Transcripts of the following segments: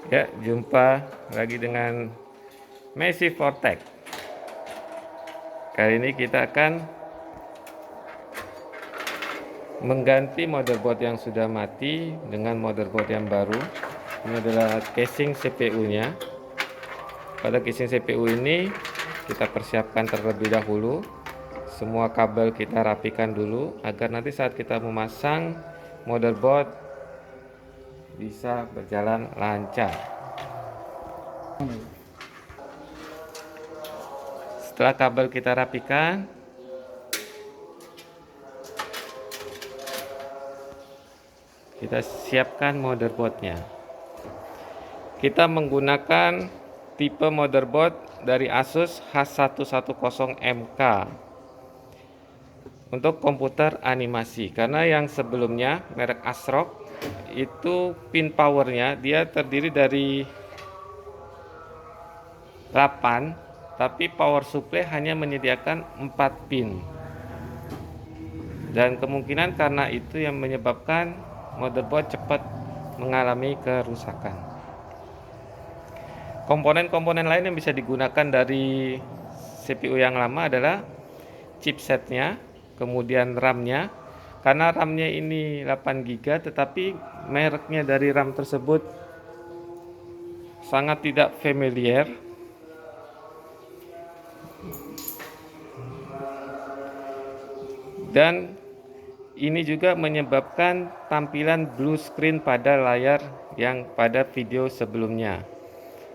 Ya, jumpa lagi dengan Messi Vortex. Kali ini kita akan mengganti motherboard yang sudah mati dengan motherboard yang baru. Ini adalah casing CPU-nya. Pada casing CPU ini kita persiapkan terlebih dahulu. Semua kabel kita rapikan dulu agar nanti saat kita memasang motherboard bisa berjalan lancar. Setelah kabel kita rapikan, kita siapkan motherboardnya. Kita menggunakan tipe motherboard dari Asus H110MK untuk komputer animasi, karena yang sebelumnya merek ASRock itu pin powernya dia terdiri dari 8, tapi power supply hanya menyediakan 4 pin, dan kemungkinan karena itu yang menyebabkan motherboard cepat mengalami kerusakan. Komponen-komponen lain yang bisa digunakan dari CPU yang lama adalah chipsetnya, kemudian RAM-nya. Karena RAM-nya ini 8 GB, tetapi mereknya dari RAM tersebut sangat tidak familiar. Dan ini juga menyebabkan tampilan blue screen pada layar yang pada video sebelumnya.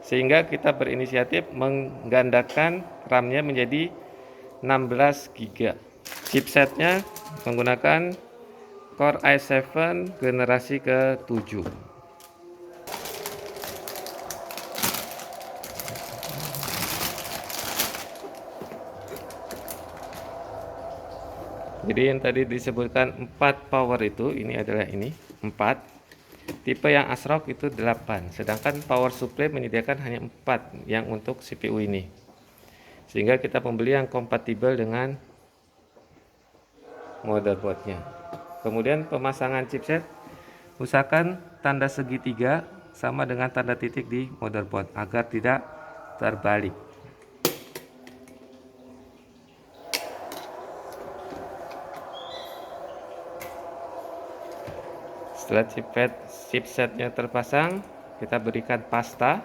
Sehingga kita berinisiatif menggandakan RAM-nya menjadi 16 GB. Chipsetnya menggunakan Core i7 generasi ke-7. Jadi yang tadi disebutkan 4 power itu, ini adalah ini 4. Tipe yang ASRock itu 8, sedangkan power supply menyediakan hanya 4 yang untuk CPU ini. Sehingga kita membeli yang kompatibel dengan motherboardnya. Kemudian pemasangan chipset, usahakan tanda segitiga sama dengan tanda titik di motherboard agar tidak terbalik. Setelah chipsetnya terpasang, kita berikan pasta.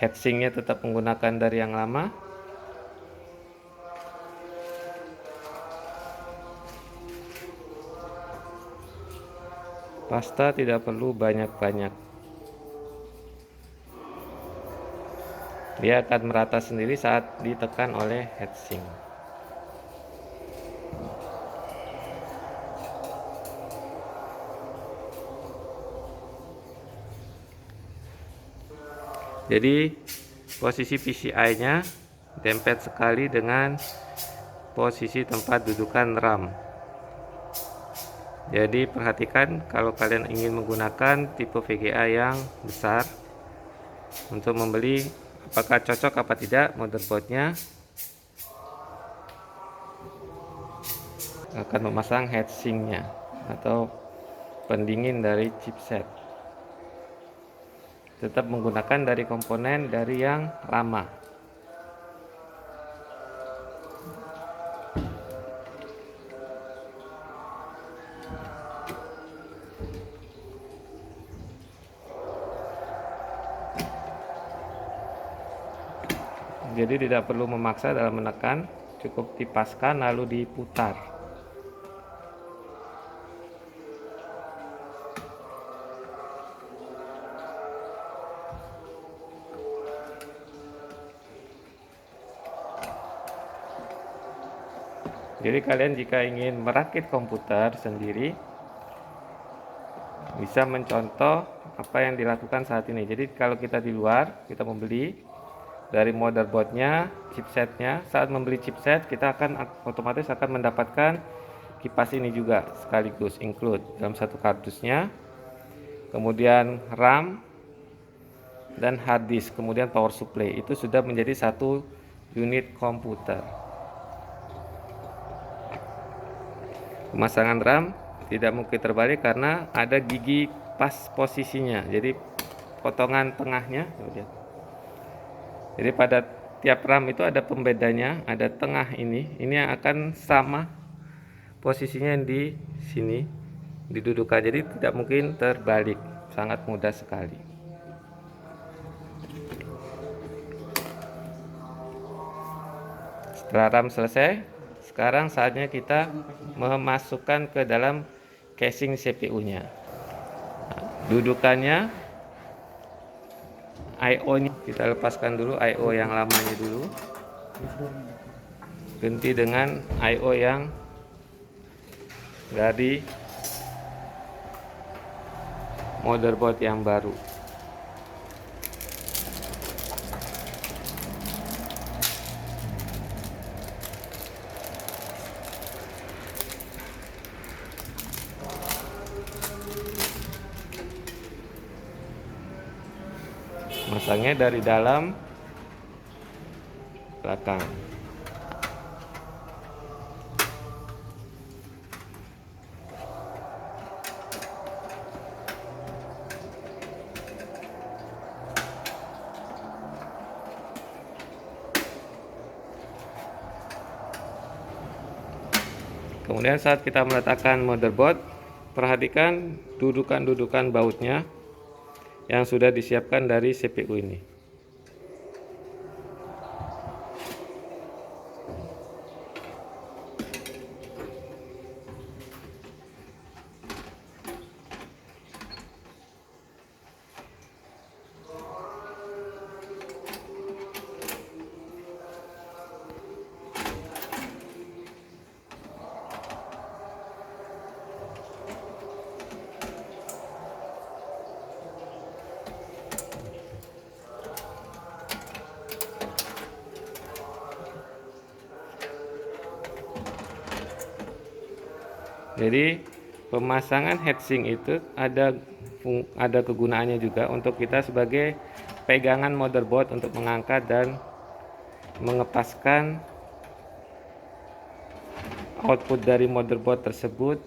Heatsinknya tetap menggunakan dari yang lama. Pasta tidak perlu banyak-banyak. Dia akan merata sendiri saat ditekan oleh heatsink. Jadi posisi PCI-nya dempet sekali dengan posisi tempat dudukan RAM. Jadi perhatikan kalau kalian ingin menggunakan tipe VGA yang besar, untuk membeli apakah cocok apa tidak motherboardnya, akan memasang heatsinknya atau pendingin dari chipset. Tetap menggunakan dari komponen dari yang lama. Jadi tidak perlu memaksa dalam menekan, cukup dipaskan lalu diputar. Jadi kalian jika ingin merakit komputer sendiri, bisa mencontoh apa yang dilakukan saat ini. Jadi kalau kita di luar, kita membeli dari motherboardnya, chipsetnya. Saat membeli chipset, kita akan otomatis akan mendapatkan kipas ini juga sekaligus include dalam satu kardusnya. Kemudian RAM dan hard disk, kemudian power supply. Itu sudah menjadi satu unit komputer. Pemasangan RAM tidak mungkin terbalik karena ada gigi pas posisinya. Jadi potongan tengahnya, lihat. Jadi pada tiap RAM itu ada pembedanya, ada tengah ini yang akan sama posisinya di sini didudukan. Jadi tidak mungkin terbalik, sangat mudah sekali. Setelah RAM selesai, sekarang saatnya kita memasukkan ke dalam casing CPU-nya. Dudukannya I/O-nya kita lepaskan dulu, I/O yang lamanya dulu, ganti dengan I/O yang dari motherboard yang baru. Masangnya dari dalam belakang. Kemudian saat kita meletakkan motherboard, perhatikan dudukan-dudukan bautnya yang sudah disiapkan dari CPU ini. Jadi pemasangan heatsink itu ada kegunaannya juga untuk kita sebagai pegangan motherboard untuk mengangkat dan mengepaskan output dari motherboard tersebut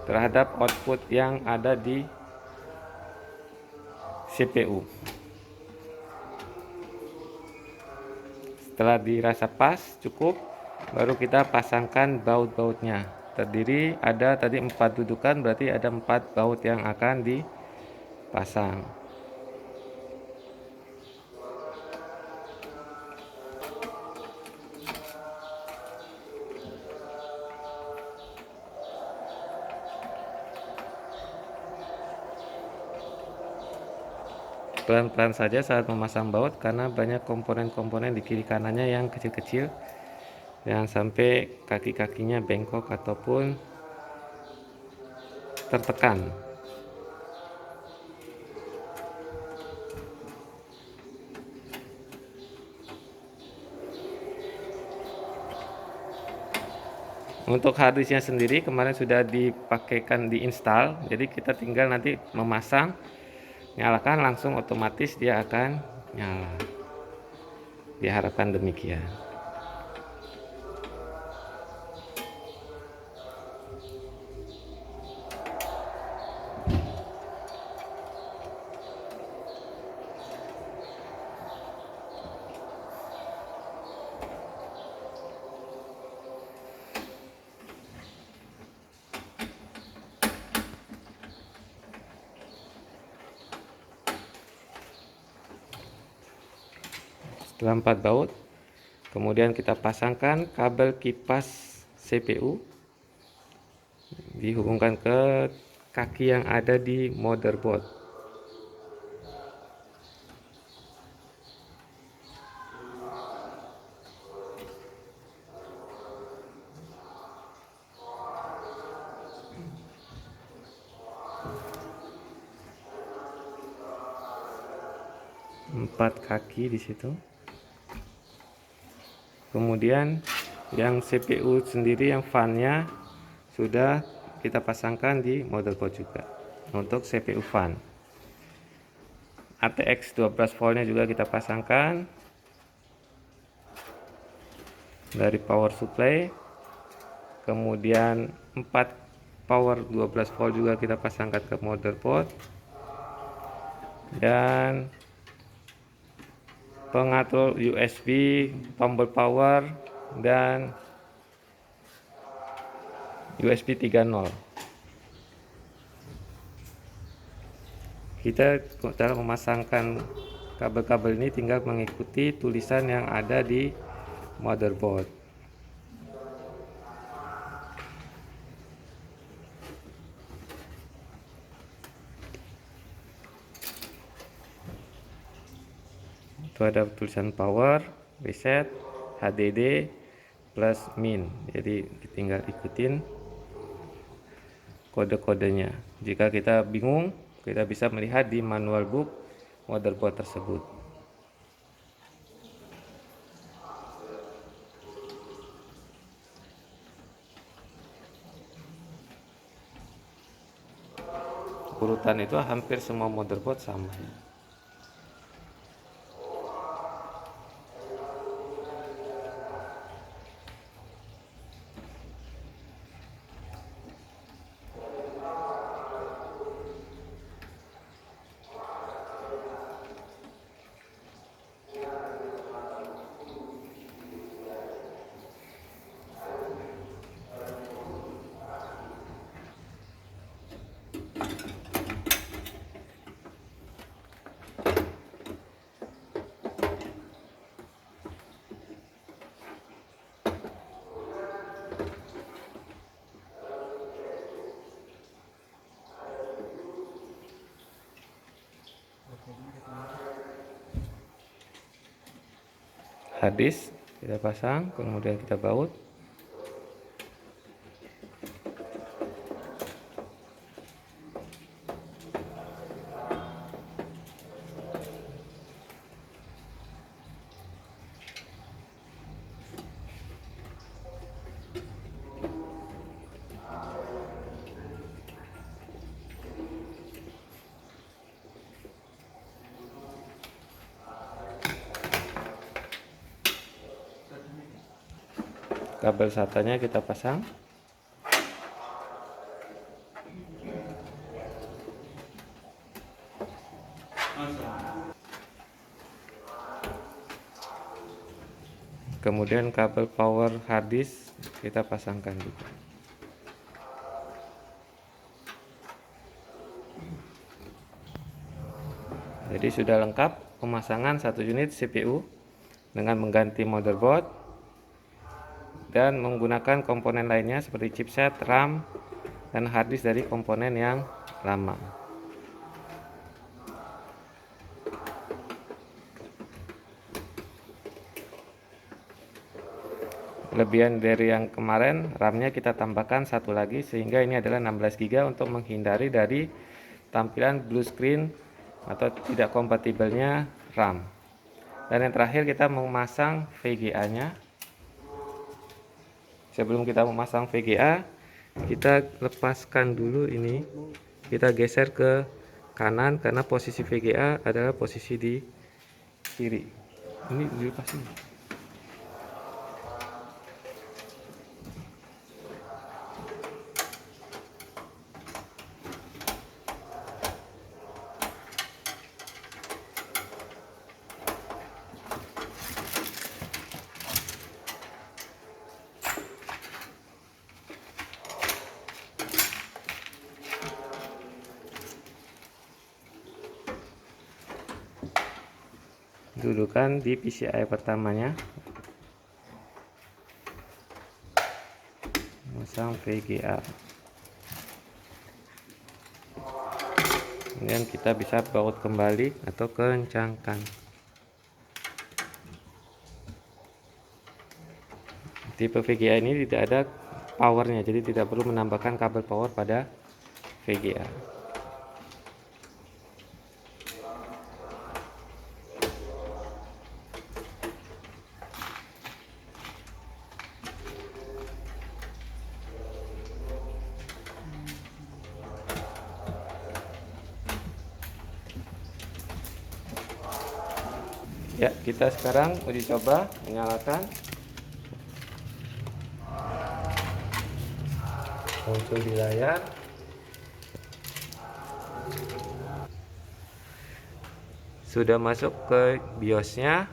terhadap output yang ada di CPU. Setelah dirasa pas cukup, baru kita pasangkan baut-bautnya. Terdiri ada tadi 4 dudukan, berarti ada 4 baut yang akan dipasang. Pelan-pelan saja saat memasang baut karena banyak komponen-komponen di kiri kanannya yang kecil-kecil. Jangan sampai kaki-kakinya bengkok ataupun tertekan. Untuk harddisknya sendiri kemarin sudah dipakaikan diinstal, jadi kita tinggal nanti memasang, nyalakan, langsung otomatis dia akan nyala. Diharapkan demikian. Setelah 4 baut, kemudian kita pasangkan kabel kipas CPU, dihubungkan ke kaki yang ada di motherboard. Empat kaki di situ. Kemudian yang CPU sendiri, yang fan-nya sudah kita pasangkan di motherboard juga. Untuk CPU fan, ATX 12 voltnya juga kita pasangkan dari power supply. Kemudian 4 power 12 volt juga kita pasangkan ke motherboard, dan pengatur USB, tombol power, dan USB 3.0. Kita cara memasangkan kabel-kabel ini tinggal mengikuti tulisan yang ada di motherboard. Itu ada tulisan power, reset, HDD, plus min. Jadi tinggal ikutin kode-kodenya. Jika kita bingung, kita bisa melihat di manual book motherboard tersebut. Urutan itu hampir semua motherboard sama. Harddisk kita pasang, kemudian kita baut. Kabel SATA-nya kita pasang. Kemudian kabel power harddisk kita pasangkan juga. Jadi sudah lengkap pemasangan satu unit CPU dengan mengganti motherboard dan menggunakan komponen lainnya seperti chipset, RAM, dan harddisk dari komponen yang lama. Lebihan dari yang kemarin, RAM-nya kita tambahkan satu lagi sehingga ini adalah 16 GB untuk menghindari dari tampilan blue screen atau tidak kompatibelnya RAM. Dan yang terakhir kita memasang VGA-nya. Sebelum kita memasang VGA, kita lepaskan dulu ini, kita geser ke kanan karena posisi VGA adalah posisi di kiri. Ini dilepasin. Dudukan di PCI pertamanya, masang VGA, kemudian kita bisa baut kembali atau kencangkan. Tipe VGA ini tidak ada powernya, jadi tidak perlu menambahkan kabel power pada VGA. Ya, kita sekarang uji coba menyalakan. muncul di layar. Sudah masuk ke BIOS-nya,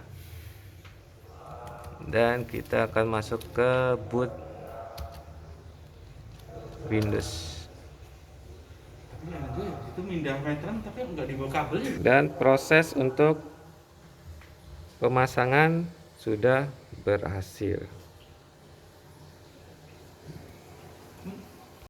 dan kita akan masuk ke boot Windows. Dan proses untuk pemasangan sudah berhasil.